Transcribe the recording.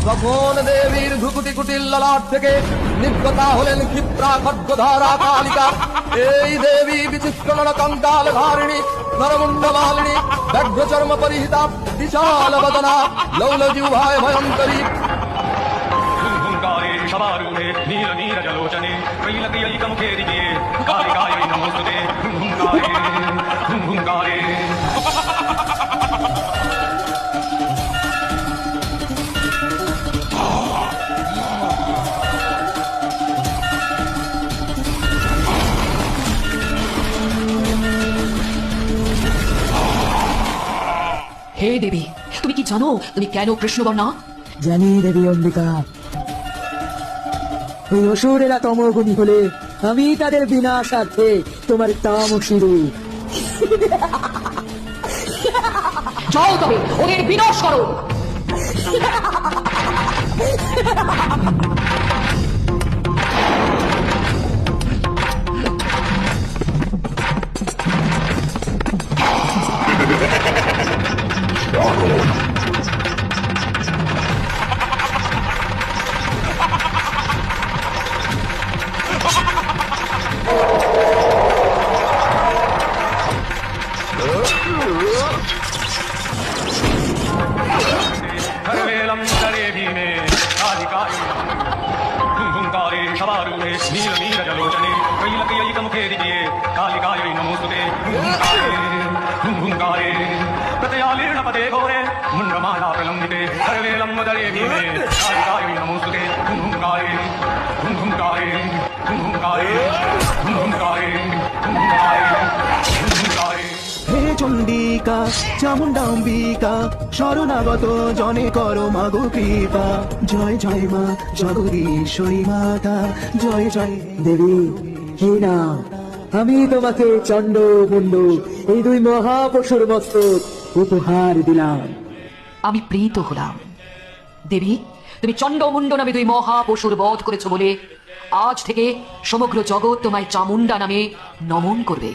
তখন দেবীর ভ্রুকুটি কুটির ললাট থেকে নির্গতা হলেন ক্ষিপ্রা খड्गधारा কালিকা। এই দেবী বিচিত্র নরকঙ্কাল ধারিণী, নরমুণ্ড মালিনী, ব্যঘ্র চর্ম পরিহিতা, বিশাল বদনা, লৌলজিহ্বায় ভয়ঙ্করী। হুঙ্কারে সবারূঢ়ে নীল নীরজলোচনে ত্রৈলোক্যৈকমুখে দিব্যে কালিকাयै নমোস্তুতে। হুঙ্কারে হুঙ্কারে হে দেবী, তুমি কি জানো তুমি কেন কৃষ্ণবর্ণা? জানি দেবী অম্বিকা, ওই অসুরেরা তমগুণী হলে আমি তাদের বিনাশার্থে তোমার তামসী রূপ। যাও তবে ওদের বিনাশ করো। सर्वेलं करे भीमे कालिकायै हुङ्कारे सवारूढे नील नीरजलोचने त्रैलोक्यैकमुखे दिव्ये कालिकायै नमोस्तुते। हुङ्कारे प्रतयालीर्णपदे घोरे मुण्डमाला प्रलम्बिते सर्वेलं करे भीमे कालिकायै नमोस्तुते। हुङ्कारे हुङ्कारे हुङ्कारे हुङ्कारे हुङ्कारे हुङ्कारे। হে চণ্ডিকা চামুণ্ডাম্বিকা, শরণাগত জনে করো মাগো কৃপা। জয় জয় মা জগদীশ্বরী মাতা, জয় জয় দেবী, এই না, আমি তোমাকে চণ্ড মুণ্ড এই দুই মহাপশুর মস্তক উপহার দিলাম। আমি প্রীত হলাম। দেবী, তুমি চণ্ডমুণ্ড নামে দুই মহাপশুর বধ করেছো বলে আজ থেকে সমগ্র জগৎ তোমায় চামুণ্ডা নামে নমন করবে।